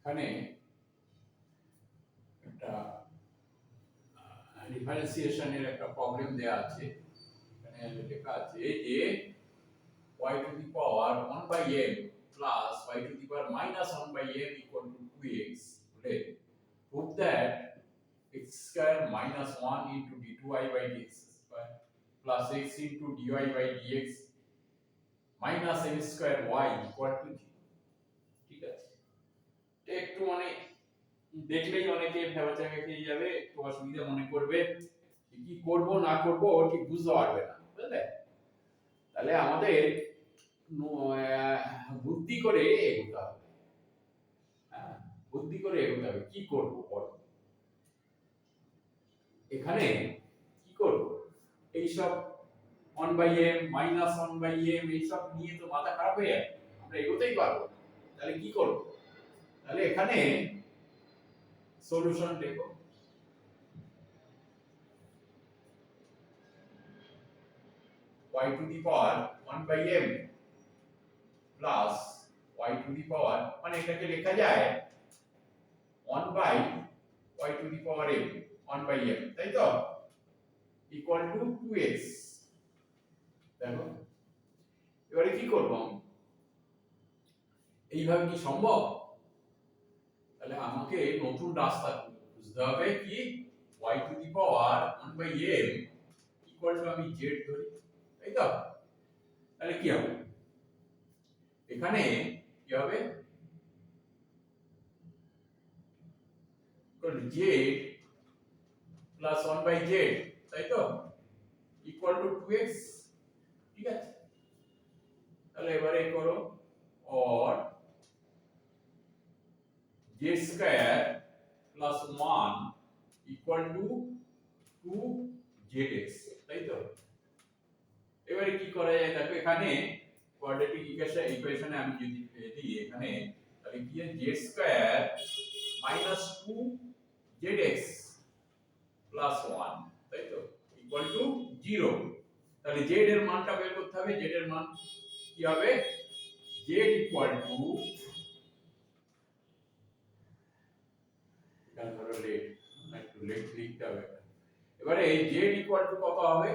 এখানে একটা ডিফারেন্সিয়েশনের একটা প্রবলেম দেয়া আছে। এখানে লেখা আছে যে y to the power 1 by m plus y to the power minus 1 by m equal to 2x. বলে prove that x square minus 1 into d2y by dx square plus x into dy by dx minus m square y equal to 0. ঠিক আছে, একটু মানে দেখলেই অনেকে ভেবাচাকা খেয়ে যাবে, একটু অসুবিধা মনে করবে, কি করব না করব ঠিক বুঝতে পারবে না, বুঝলে? তাহলে আমাদের বুদ্ধি করে এগোতে হবে। হ্যাঁ, বুদ্ধি করে এগোতে হবে। কি করব বলো? এখানে কি করব? এইসব 1 by m minus 1 by m এইসব নিয়ে তো মাথা খারাপ হয়ে যাবে, আমরা এগোতেই পারবো। তাহলে কি করব? তাহলে এখানে সলিউশন দেখো। y to the power 1 by m plus y to the power, মানে এটাকে লেখা যায় 1 by y to the power m 1 by m, তাই তো, ইকুয়াল টু 2x। দেখো এবারে কি করব আমি? এইভাবে কি সম্ভব? তাহলে আমাকে নতুন রাস্তা খুঁজতে হবে। কি? y to the power 1 by m equal two আমি z ধরি, তাই তো। তাহলে কি হবে? এখানে কি হবে? z প্লাস 1 বাই z, তাই তো, ইকুয়াল টু 2x। ঠিক আছে, তাহলে এবারে করো or z square plus 1 equal to 2zx, তাই তো। এবারে কি করা যায় দেখো, এখানে কোয়াড্রেটিক ইকুয়েশনে আমি যদি দিই এখানে, তাহলে কি হয়? z square minus 2zx plus 1, তাই তো, ইকুয়াল টু 0। তাহলে z এর মানটা বের করতে হবে। z এর মান কি হবে? z ইকুয়াল টু, এখানে ধরো লেট, একটু লেট লিখতে হবে। এবারে z ইকুয়াল টু কত হবে?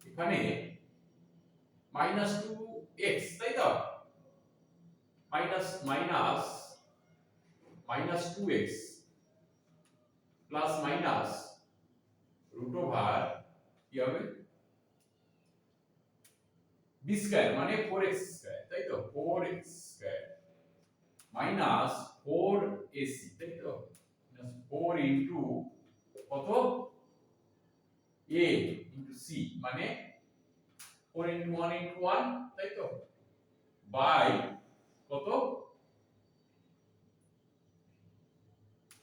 এখানে মাইনাস 2x, তাই তো, minus minus minus 2x plus minus root over কি হবে? b স্কয়ার মানে 4x স্কয়ার, তাই তো, 4x স্কয়ার মাইনাস 4ac, তাই তো, মাইনাস 4 ইনটু কত? a ইনটু c মানে 4 ইনটু 1 ইনটু 1, তাই তো, বাই কত?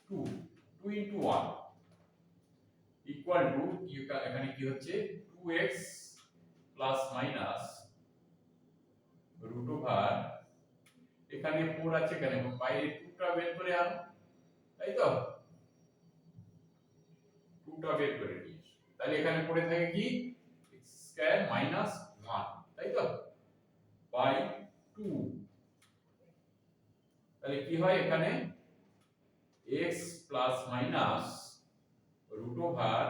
2 2 ইনটু 1 ইকুয়াল টু, এখানে কি হচ্ছে? 2x plus minus root over, এখানে 4 আছে, এখানে বাইরে 2টা বের করে আনো, তাই তো, 2টা বের করে নিয়ে এসো। তাহলে এখানে পড়ে থাকে কি? x স্কয়ার মাইনাস 1, তাই তো, বাই 2। তাহলে কি হয় এখানে? x plus minus root over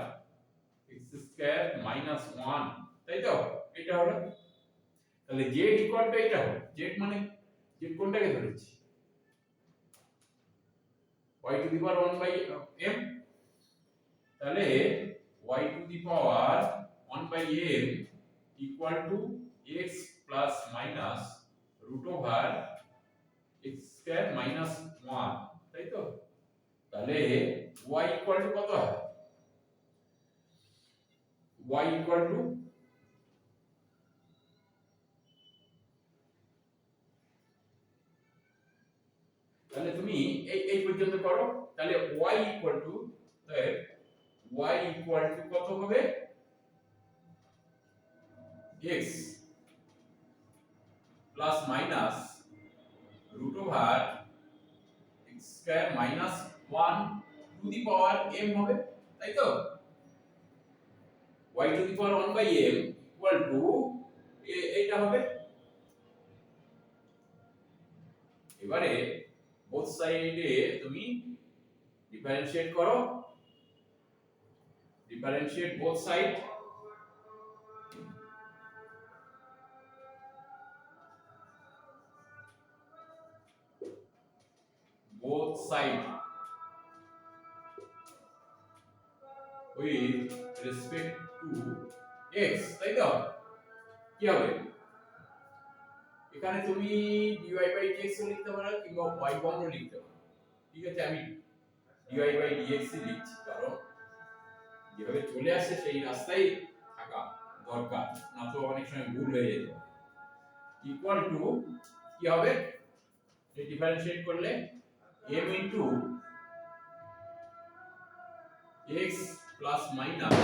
x square minus 1, তাই তো, এটা হলো। তাহলে z ইকুয়াল টু এটা হবে। z মানে z কোনটাকে ধরেছি? y to the power 1 by m, তাহলে y to the power 1 by m equal to x plus minus root over x square minus 1, তাই তো। তাহলে y ইকুয়াল টু কত হয়? y ইকুয়াল টু, তাহলে তুমি এই পর্যন্ত করো। তাহলে y ইকুয়াল টু, তাহলে y ইকুয়াল টু কত হবে? x plus minus root over x square minus 1 to the power m হবে, তাই তো। y to the power 1 by m equal to এইটা হবে। এবারে বোথ সাইডে তুমি ডিফারেন্সিয়েট করো, differentiate both side, both side with respect to x, তাই তো? কি হবে? এখানে তুমি dy by dx ও লিখতে পারো কিংবা y বর্গ লিখতে পারো। ঠিক আছে, আমি dy by dx ই লিখছি, কারণ যেভাবে চলে আসছে সেই রাস্তায় থাকা দরকার, না তো অনেক সময় ভুল হয়ে যেতে পারে। ইকুয়াল টু কি হবে? এই ডিফারেন্সিয়েট করলে m into x plus minus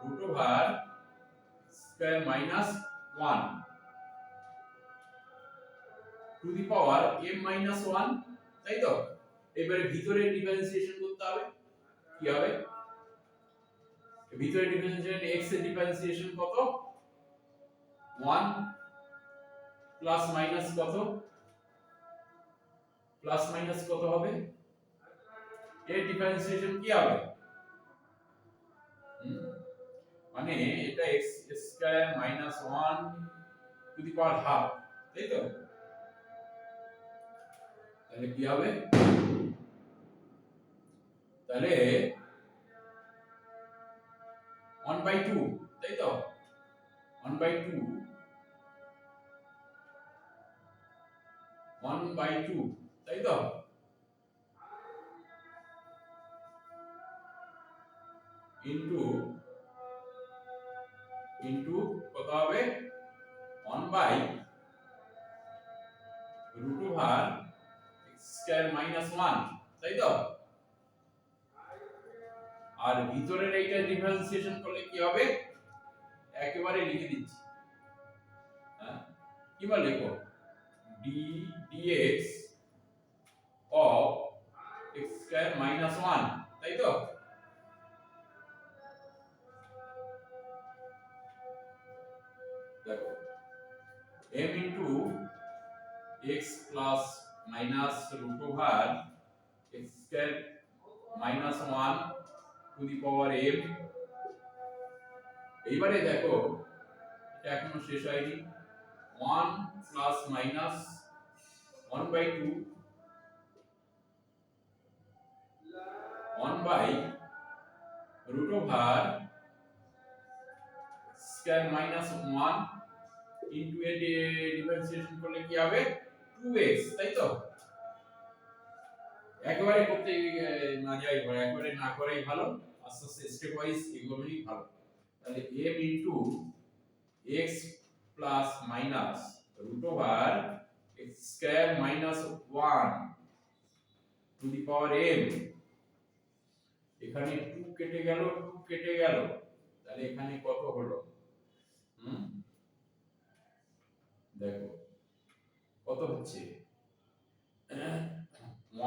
root over square minus 1 to the power m minus 1, তাই তো? এবারে ভিতরে ডিফারেন্সিয়েশন করতে হবে, কি হবে? ভিতরে ডিফারেন্সিয়েশন x এর ডিফারেন্সিয়েশন কত? 1 প্লাস মাইনাস কত? প্লাস মাইনাস কত হবে? এর ডিফারেন্সিয়েশন কি হবে? মানে এটা x square minus 1 to the power half, তাই তো? তাহলে কি হবে? তাহলে 1/2, তাই তো? 1/2 তাই তো? ইনটু কত হবে? 1/√ওভার x স্কয়ার মাইনাস 1, তাই তো? আর ভিতরের এইটা ডিফারেন্সিয়েশন করলে কি হবে? একেবারে লিখে দিচ্ছি, হ্যাঁ, কিবা লিখো dx of x square minus 1, তাই তো? দেখো m into x plus minus root over x square minus 1 to the power m। এইবারে দেখো এটা এখনো শেষ হয়নি, 1 প্লাস মাইনাস 1/2 1/√ওভার স্কয়ার মাইনাস 1 ইনটু এর ডিফারেন্সিয়েশন করলে কি হবে? 2x, তাই তো? একবারে করতে না যাই, একবারে না করাই ভালো, আস্তে আস্তে স্টেপ ওয়াইজ এগোলেই ভালো। তাহলে m into x plus minus root over x square minus 1 to the power m। এখানে 2 কেটে গেল, 2 কেটে গেল, তাহলে এখানে কত হলো? দেখো কত হচ্ছে?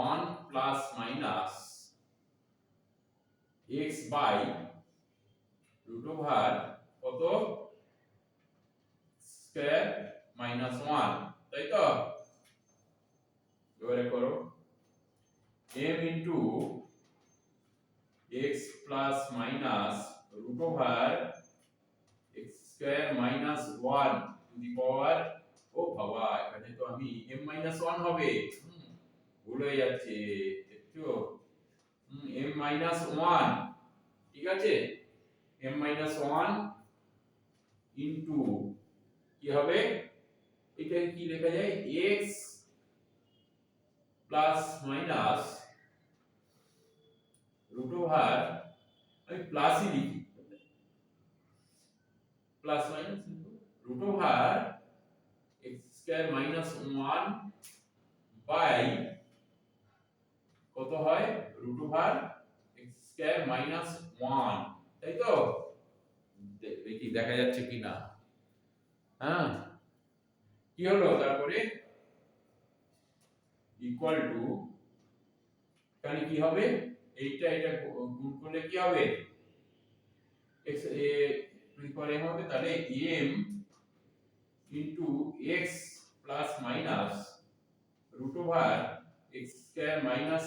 1 plus minus x by root over কত? স্কয়ার মাইনাস 1, তাই তো? এবারে করো m into x plus minus root over x square minus 1 to the power, ও বাবা এখানে তো আমি m মাইনাস 1 হবে, ভুল হয়ে যাচ্ছে একটু, m মাইনাস 1, ঠিক আছে? m মাইনাস 1 ইনটু কি হবে? এটা কি লেখা যায়? x plus minus root over, আমি প্লাসই লিখি, plus minus root over x square minus 1 by কত হয়? Root over x square minus 1, তাই তো? দেখি দেখা যাচ্ছে কিনা, হ্যাঁ কি হলো? তারপরে ইকুয়াল টু, এখানে কি হবে? এইটা এটা গুণ করলে কি হবে? x to the power m হবে, তাহলে m into x plus minus root over x square minus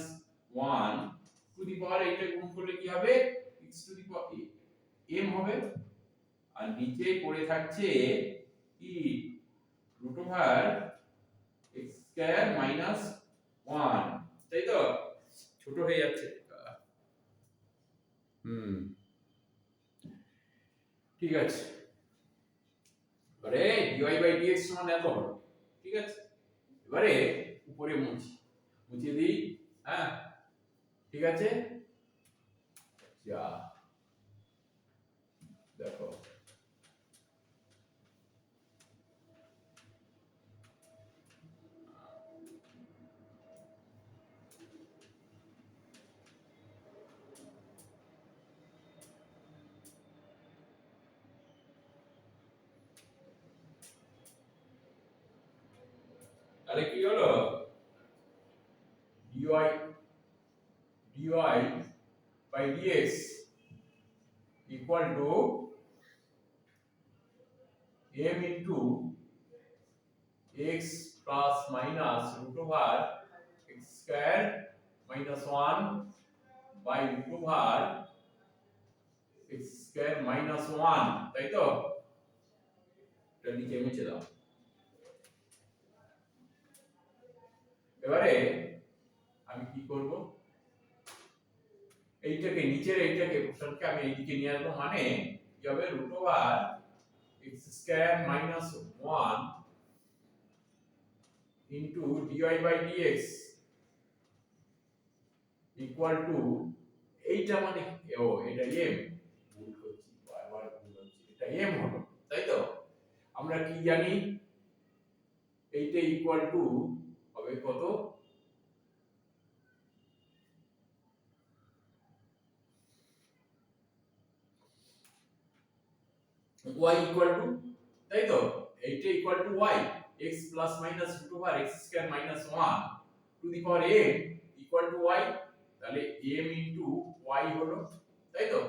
1 to the power এইটা গুণ করলে কি হবে x to the power m হবে আর নিচে পড়ে থাকছে কি root over x square minus 1 তাই তো ছোট হয়ে যাচ্ছে ঠিক আছে এবারে dy বাই dx সমান এত হলো ঠিক আছে এবারে উপরে মুছে দিই হ্যাঁ ঠিক আছে যা দেখো তাহলে কি হলো dy by dx equal to m into x plus minus root over x square minus 1 by root over x square minus 1 তাই তো এটা নিচে মুছে দাও এবারে আমি কি করব এইটাকে নিচের এইটাকে প্রশ্নকে আমি এইদিকে নিয়ে আসবো মানে কি হবে root over x square minus 1 into dy by dx equal to এইটা মানে ও এটা m ভুল করছি বারবার ভুল হচ্ছে এটা m হলো তাই তো আমরা কি জানি এইটা ইকুয়াল টু হবে কত y equal to তাই তো এইটা equal to y x plus minus root over x square minus 1 to the power m equal to y তাহলে m into y হলো তাই তো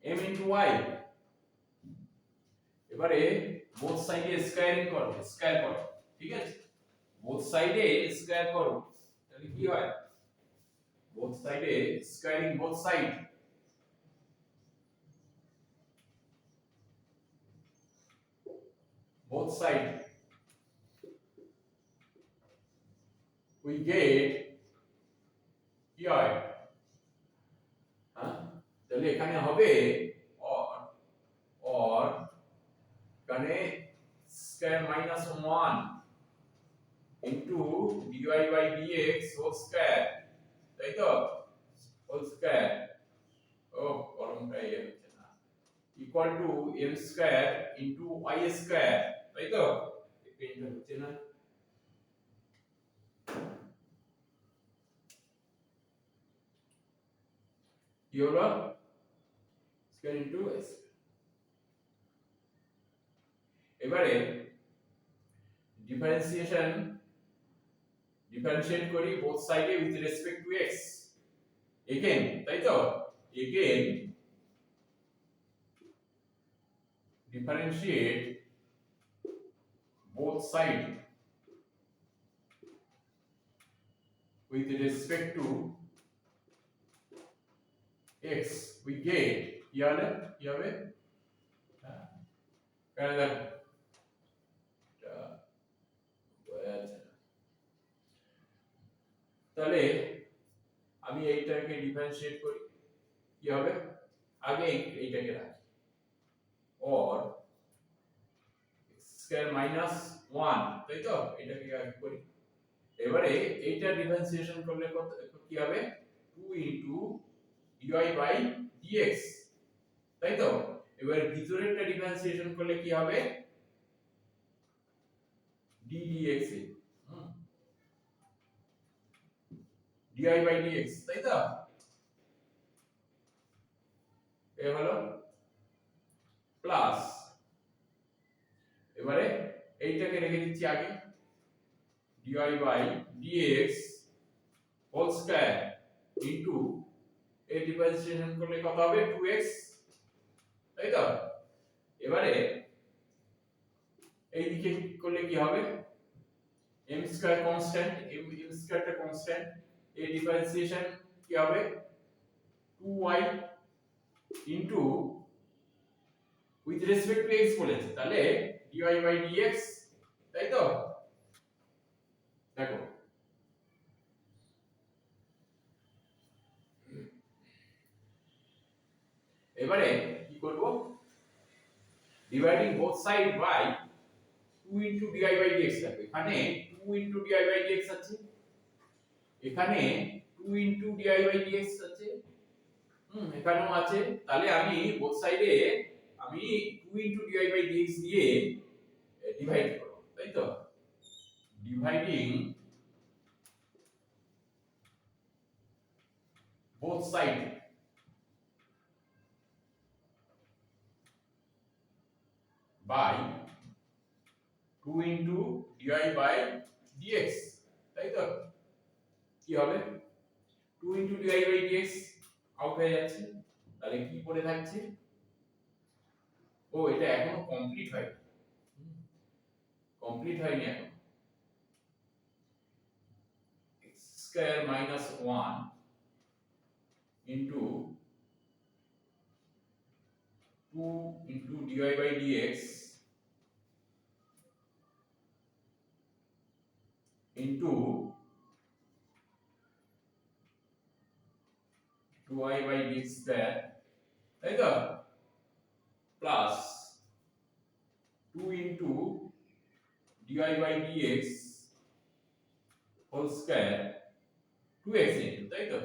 m into y এবারে both সাইডে স্কয়ারিং করো স্কয়ার করো ঠিক আছে both সাইডে স্কয়ার করো তাহলে কি হয় both সাইডে স্কয়ারিং both side both side we get কি হয় হ্যাঁ তাহলে এখানে হবে or এখানে square minus 1 into dy by dx whole square তাই তো whole square ও কলমটা ইয়ে হচ্ছে না equal to m square into y square তাই তো পেনটা হচ্ছে না কি হলো স্কয়ার ইনটু s এবারে ডিফারেন্সিয়েট করি both সাইডে with respect to x again তাই তো again differentiate both sides with respect to x we get কি হবে কেন দেখো তাহলে আমি এইটাকে ডিফারেন্সিয়েট করি কি হবে আগে এইটাকে রাখি or স্কয়ার মাইনাস 1 তাই তো এটাকে আগে করি এবারে এইটা ডিফারেন্সিয়েশন করলে কি হবে 2 ইনটু dy বাই dx তাই তো এবারে ভিতরেরটা ডিফারেন্সিয়েশন করলে কি হবে ddx dy বাই dx তাই তো এ হলো প্লাস এবারে এইটাকে রেখে দিচ্ছি আগে dy by dx whole square into এই ডিফারেন্সিয়েশন করলে কত হবে 2x তাই তো এবারে এই দিকে করলে কি হবে m স্কয়ার কনস্ট্যান্ট, m স্কয়ারটা কনস্ট্যান্ট, এই ডিফারেন্সিয়েশন কি হবে 2y into with respect to x বলেছে, তাহলে dy বাই dx, তাই তো? দেখো এবারে কি করব, dividing both side by 2 into dy by dx থাকবে, এখানে 2 ইনটু dy বাই dx আছে, এখানে 2 ইনটু dy বাই dx আছে, এখানেও আছে, তাহলে আমি বোথ সাইডে আমি 2 ইনটু dy বাই dx দিয়ে ডিভাইড করব, তাই তো? Dividing both side by 2 into dy by dx, তাই তো? কি হবে 2 into dy by dx out হয়ে যাচ্ছে, তাহলে কি পড়ে থাকছে, ও এটা এখনো কমপ্লিট হয়নি, এখন x square minus 1 into 2 into dy by dx into 2y by dx square, তাই তো? Plus 2 into dy by dx whole square 2x into, তাই তো?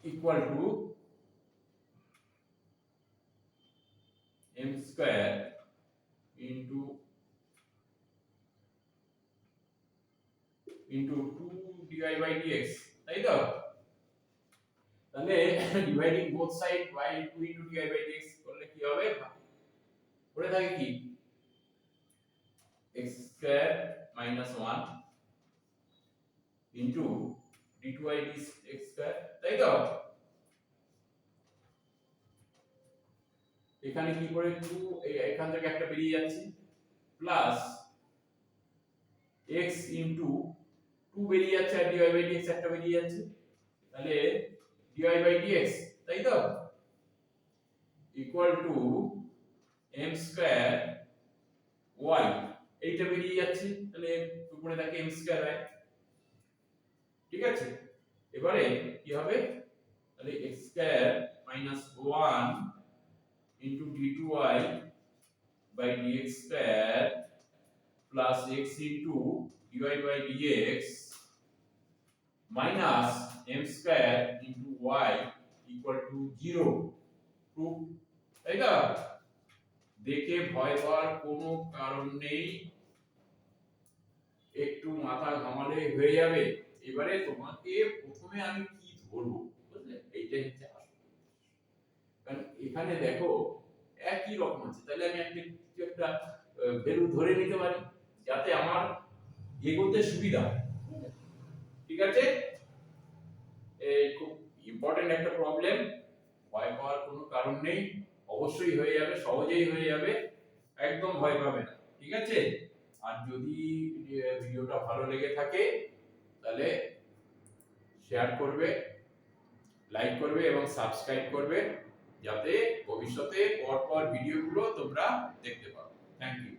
equal to m square into 2 dy by dx, তাই তো? তাহলে dividing both side by 2 into dy by dx করলে কি হবে, পড়ে থাকে কি x square minus 1 into d2y dx square, তাই তো? এখানে কি করে 2, এখান থেকে একটা বেরিয়ে যাচ্ছে, প্লাস x into 2 বেরিয়ে যাচ্ছে আর dy by dx একটা বেরিয়ে যাচ্ছে, তাহলে dy by dx, তাই তো? Equal to m square y, এইটা বেরিয়ে যাচ্ছে, তাহলে উপরে থাকে m স্কয়ার y, ঠিক আছে? এবারে কি হবে, তাহলে x square minus 1 into d2y by dx square plus x into dy by dx minus m square into y equal to 0, proof, তাই না? দেখে ভয় পাওয়ার কোনো কারণ নেই, একটু মাথা ঘামালে হয়ে যাবে। এবারে তোমাকে প্রথমে আমি কি ধরবো, বুঝলে, এইটাই হচ্ছে আসল, কারণ এখানে দেখো একই রকম আছে, তাহলে আমি একটা ভ্যালু ধরে নিতে পারি যাতে আমার এগোতে সুবিধা হয়, ঠিক আছে? এই খুব ইম্পর্টেন্ট একটা প্রবলেম, ভয় পাওয়ার কোনো কারণ নেই, অবশ্যই হয়ে যাবে, সহজেই হয়ে যাবে, একদম ভয় পাবে না, ঠিক আছে? আর যদি ভিডিওটা ভালো লেগে থাকে তাহলে শেয়ার করবে, লাইক করবে এবং সাবস্ক্রাইব করবে, যাতে ভবিষ্যতে পরপর ভিডিওগুলো তোমরা দেখতে পারো। Thank you.